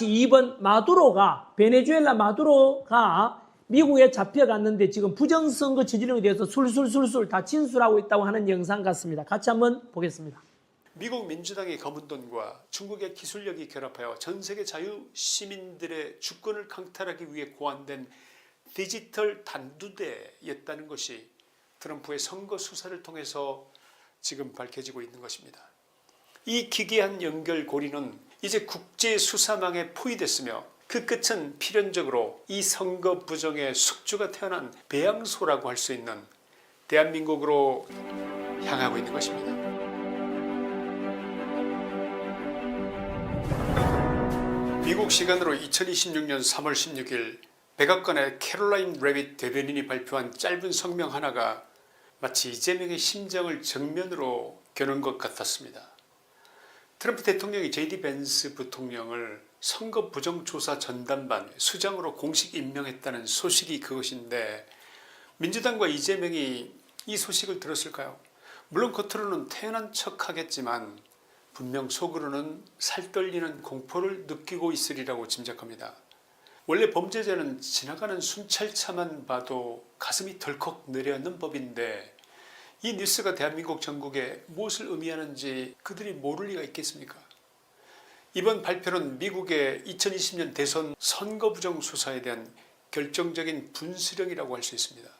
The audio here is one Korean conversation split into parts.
마치 2번 마두로가 베네수엘라 마두로가 미국에 잡혀갔는데 지금 부정선거 저지름에 대해서 술술술술 다 진술하고 있다고 하는 영상 같습니다. 같이 한번 보겠습니다. 미국 민주당의 검은 돈과 중국의 기술력이 결합하여 전 세계 자유 시민들의 주권을 강탈하기 위해 고안된 디지털 단두대였다는 것이 트럼프의 선거 수사를 통해서 지금 밝혀지고 있는 것입니다. 이 기괴한 연결고리는 이제 국제수사망에 포위됐으며 그 끝은 필연적으로 이 선거 부정의 숙주가 태어난 배양소라고 할 수 있는 대한민국으로 향하고 있는 것입니다. 미국 시간으로 2026년 3월 16일 백악관의 캐롤라인 레빗 대변인이 발표한 짧은 성명 하나가 마치 이재명의 심정을 정면으로 겨눈 것 같았습니다. 트럼프 대통령이 JD 벤스 부통령을 선거 부정조사 전담반 수장으로 공식 임명했다는 소식이 그것인데 민주당과 이재명이 이 소식을 들었을까요? 물론 겉으로는 태연한 척 하겠지만 분명 속으로는 살떨리는 공포를 느끼고 있으리라고 짐작합니다. 원래 범죄자는 지나가는 순찰차만 봐도 가슴이 덜컥 내려앉는 법인데 이 뉴스가 대한민국 전국에 무엇을 의미하는지 그들이 모를 리가 있겠습니까? 이번 발표는 미국의 2020년 대선 선거 부정 수사에 대한 결정적인 분수령이라고 할 수 있습니다.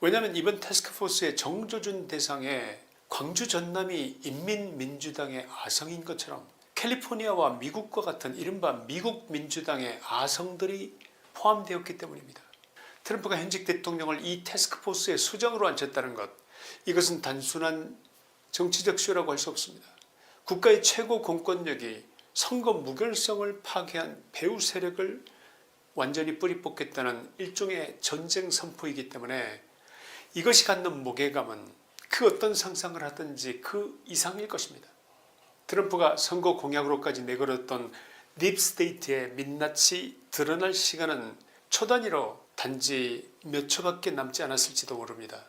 왜냐하면 이번 태스크포스의 정조준 대상에 광주 전남이 인민민주당의 아성인 것처럼 캘리포니아와 미국과 같은 이른바 미국 민주당의 아성들이 포함되었기 때문입니다. 트럼프가 현직 대통령을 이 태스크포스의 수장으로 앉혔다는 것, 이것은 단순한 정치적 쇼라고 할 수 없습니다. 국가의 최고 공권력이 선거 무결성을 파괴한 배후 세력을 완전히 뿌리 뽑겠다는 일종의 전쟁 선포이기 때문에 이것이 갖는 무게감은 그 어떤 상상을 하든지 그 이상일 것입니다. 트럼프가 선거 공약으로까지 내걸었던 딥스테이트의 민낯이 드러날 시간은 초단위로 단지 몇 초밖에 남지 않았을지도 모릅니다.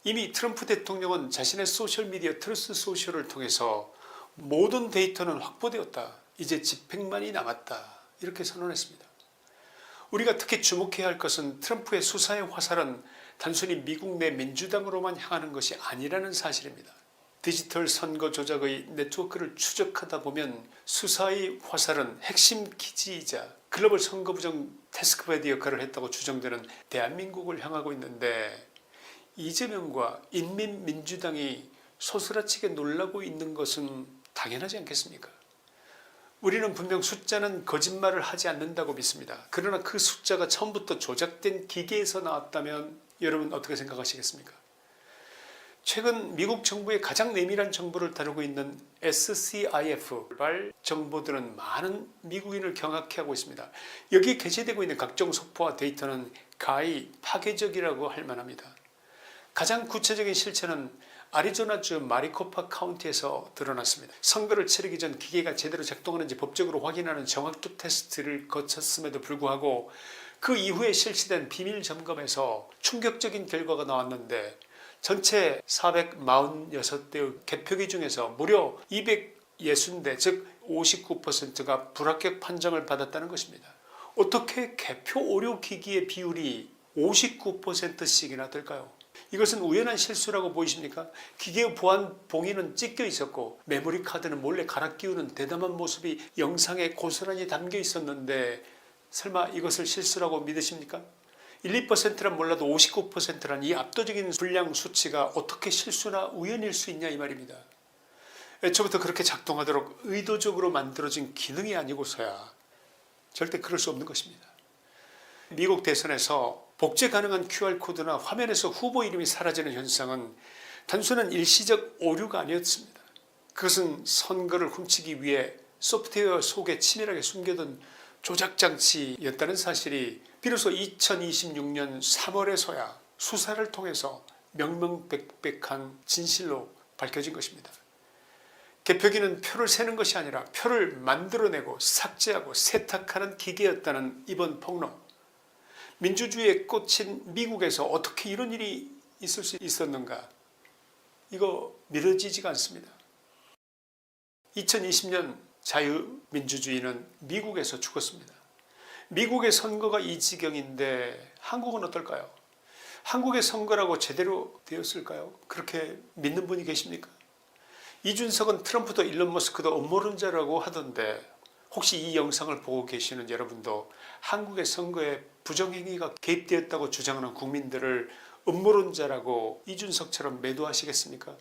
이미 트럼프 대통령은 자신의 소셜미디어 트루스 소셜을 통해서 모든 데이터는 확보되었다. 이제 집행만이 남았다. 이렇게 선언했습니다. 우리가 특히 주목해야 할 것은 트럼프의 수사의 화살은 단순히 미국 내 민주당으로만 향하는 것이 아니라는 사실입니다. 디지털 선거 조작의 네트워크를 추적하다 보면 수사의 화살은 핵심 기지이자 글로벌 선거 부정 테스크베드 역할을 했다고 추정되는 대한민국을 향하고 있는데 이재명과 인민민주당이 소스라치게 놀라고 있는 것은 당연하지 않겠습니까? 우리는 분명 숫자는 거짓말을 하지 않는다고 믿습니다. 그러나 그 숫자가 처음부터 조작된 기계에서 나왔다면 여러분 어떻게 생각하시겠습니까? 최근 미국 정부의 가장 내밀한 정보를 다루고 있는 SCIF 정보들은 많은 미국인을 경악해 하고 있습니다. 여기에 게재되고 있는 각종 속보와 데이터는 가히 파괴적이라고 할 만합니다. 가장 구체적인 실체는 아리조나주 마리코파 카운티에서 드러났습니다. 선거를 치르기 전 기계가 제대로 작동하는지 법적으로 확인하는 정확도 테스트를 거쳤음에도 불구하고 그 이후에 실시된 비밀 점검에서 충격적인 결과가 나왔는데 전체 446대의 개표기 중에서 무려 260대 즉 59%가 불합격 판정을 받았다는 것입니다. 어떻게 개표 오류 기기의 비율이 59%씩이나 될까요? 이것은 우연한 실수라고 보이십니까? 기계의 보안 봉인은 찢겨 있었고 메모리 카드는 몰래 갈아 끼우는 대담한 모습이 영상에 고스란히 담겨 있었는데 설마 이것을 실수라고 믿으십니까? 1, 2%란 몰라도 59%란 이 압도적인 불량 수치가 어떻게 실수나 우연일 수 있냐 이 말입니다. 애초부터 그렇게 작동하도록 의도적으로 만들어진 기능이 아니고서야 절대 그럴 수 없는 것입니다. 미국 대선에서 복제 가능한 QR코드나 화면에서 후보 이름이 사라지는 현상은 단순한 일시적 오류가 아니었습니다. 그것은 선거를 훔치기 위해 소프트웨어 속에 치밀하게 숨겨둔 조작장치였다는 사실이 비로소 2026년 3월에서야 수사를 통해서 명명백백한 진실로 밝혀진 것입니다. 개표기는 표를 세는 것이 아니라 표를 만들어내고 삭제하고 세탁하는 기계였다는 이번 폭로. 민주주의에 꽂힌 미국에서 어떻게 이런 일이 있을 수 있었는가? 이거 믿어지지가 않습니다. 2020년 자유민주주의는 미국에서 죽었습니다. 미국의 선거가 이 지경인데 한국은 어떨까요? 한국의 선거라고 제대로 되었을까요? 그렇게 믿는 분이 계십니까? 이준석은 트럼프도 일론 머스크도 음모론자라고 하던데 혹시 이 영상을 보고 계시는 여러분도 한국의 선거에 부정행위가 개입되었다고 주장하는 국민들을 음모론자라고 이준석처럼 매도하시겠습니까?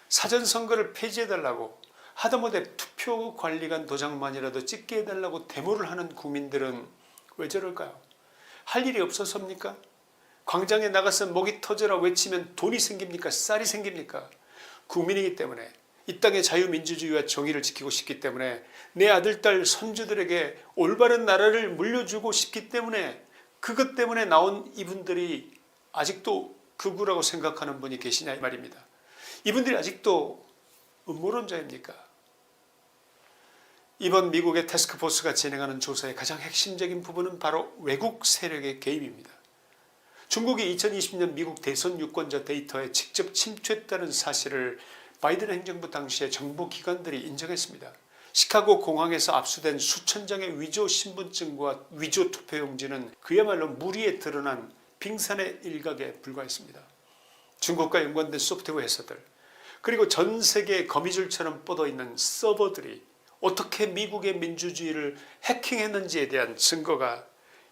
사전선거를 폐지해달라고 하다못해 투표관리관 도장만이라도 찍게 해달라고 데모를 하는 국민들은 왜 저럴까요? 할 일이 없어서입니까? 광장에 나가서 목이 터져라 외치면 돈이 생깁니까? 쌀이 생깁니까? 국민이기 때문에 이 땅의 자유민주주의와 정의를 지키고 싶기 때문에 내 아들, 딸, 손주들에게 올바른 나라를 물려주고 싶기 때문에 그것 때문에 나온 이분들이 아직도 극우라고 생각하는 분이 계시냐 이 말입니다. 이분들이 아직도 음모론자입니까? 이번 미국의 태스크포스가 진행하는 조사의 가장 핵심적인 부분은 바로 외국 세력의 개입입니다. 중국이 2020년 미국 대선 유권자 데이터에 직접 침투했다는 사실을 바이든 행정부 당시의 정부 기관들이 인정했습니다. 시카고 공항에서 압수된 수천 장의 위조 신분증과 위조 투표용지는 그야말로 무리에 드러난 빙산의 일각에 불과했습니다. 중국과 연관된 소프트웨어 회사들 그리고 전 세계의 거미줄처럼 뻗어있는 서버들이 어떻게 미국의 민주주의를 해킹했는지에 대한 증거가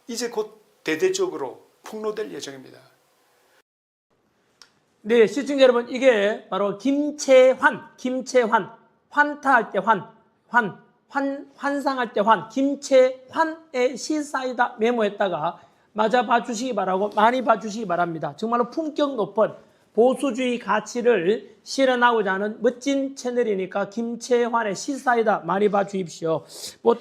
이제 곧 대대적으로 폭로될 예정입니다. 네, 시청자 여러분, 이게 바로 김채환, 환타할 때 환상할 때 김채환의 시사이다 메모했다가 맞아 봐주시기 바라고 많이 봐주시기 바랍니다. 정말로 품격 높은 보수주의 가치를 실현하고자 하는 멋진 채널이니까 김채환의 시사이다 많이 봐주십시오.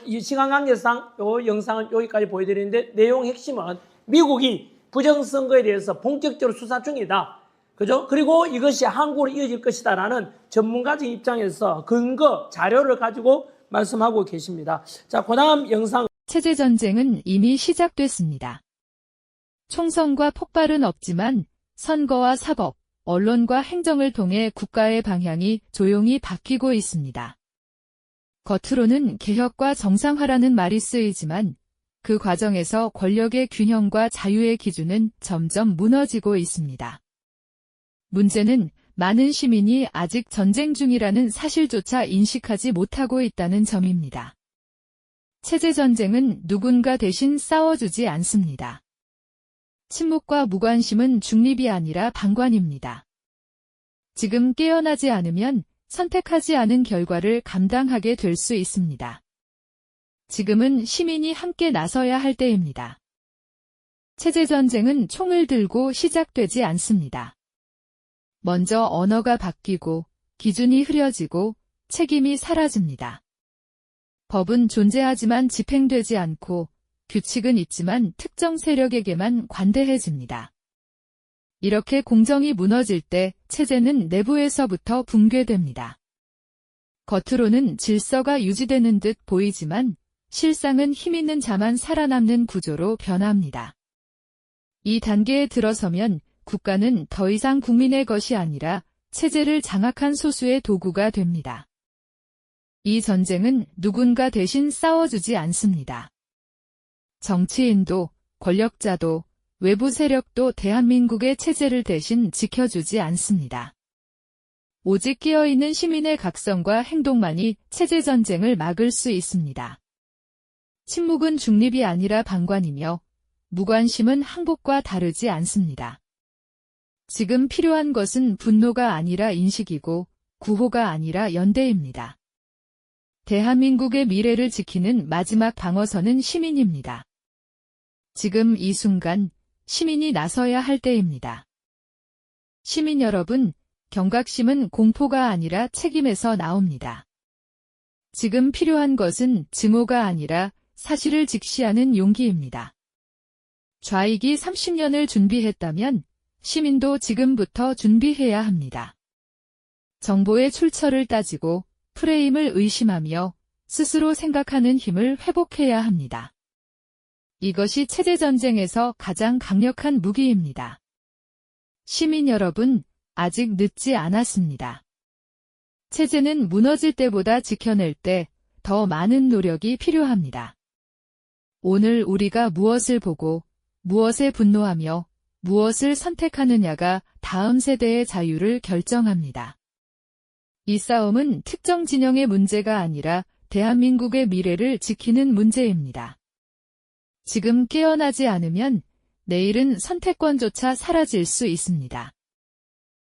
이 시간 관계상 이 영상은 여기까지 보여드리는데 내용 핵심은 미국이 부정선거에 대해서 본격적으로 수사 중이다. 그죠? 그리고 이것이 한국으로 이어질 것이다라는 전문가적 입장에서 근거, 자료를 가지고 말씀하고 계십니다. 자, 그 다음 영상. 체제전쟁은 이미 시작됐습니다. 총선과 폭발은 없지만 선거와 사법, 언론과 행정을 통해 국가의 방향이 조용히 바뀌고 있습니다. 겉으로는 개혁과 정상화라는 말이 쓰이지만 그 과정에서 권력의 균형과 자유의 기준은 점점 무너지고 있습니다. 문제는 많은 시민이 아직 전쟁 중이라는 사실조차 인식하지 못하고 있다는 점입니다. 체제전쟁은 누군가 대신 싸워주지 않습니다. 침묵과 무관심은 중립이 아니라 방관입니다. 지금 깨어나지 않으면 선택하지 않은 결과를 감당하게 될 수 있습니다. 지금은 시민이 함께 나서야 할 때입니다. 체제전쟁은 총을 들고 시작되지 않습니다. 먼저 언어가 바뀌고 기준이 흐려지고 책임이 사라집니다. 법은 존재하지만 집행되지 않고 규칙은 있지만 특정 세력에게만 관대해집니다. 이렇게 공정이 무너질 때 체제는 내부에서부터 붕괴됩니다. 겉으로는 질서가 유지되는 듯 보이지만 실상은 힘있는 자만 살아남는 구조로 변합니다. 이 단계에 들어서면 국가는 더 이상 국민의 것이 아니라 체제를 장악한 소수의 도구가 됩니다. 이 전쟁은 누군가 대신 싸워주지 않습니다. 정치인도, 권력자도, 외부 세력도 대한민국의 체제를 대신 지켜주지 않습니다. 오직 깨어있는 시민의 각성과 행동만이 체제 전쟁을 막을 수 있습니다. 침묵은 중립이 아니라 방관이며 무관심은 항복과 다르지 않습니다. 지금 필요한 것은 분노가 아니라 인식이고 구호가 아니라 연대입니다. 대한민국의 미래를 지키는 마지막 방어선은 시민입니다. 지금 이 순간 시민이 나서야 할 때입니다. 시민 여러분, 경각심은 공포가 아니라 책임에서 나옵니다. 지금 필요한 것은 증오가 아니라 사실을 직시하는 용기입니다. 좌익이 30년을 준비했다면 시민도 지금부터 준비해야 합니다. 정보의 출처를 따지고 프레임을 의심하며 스스로 생각하는 힘을 회복해야 합니다. 이것이 체제전쟁에서 가장 강력한 무기입니다. 시민 여러분, 아직 늦지 않았습니다. 체제는 무너질 때보다 지켜낼 때 더 많은 노력이 필요합니다. 오늘 우리가 무엇을 보고 무엇에 분노하며 무엇을 선택하느냐가 다음 세대의 자유를 결정합니다. 이 싸움은 특정 진영의 문제가 아니라 대한민국의 미래를 지키는 문제입니다. 지금 깨어나지 않으면 내일은 선택권조차 사라질 수 있습니다.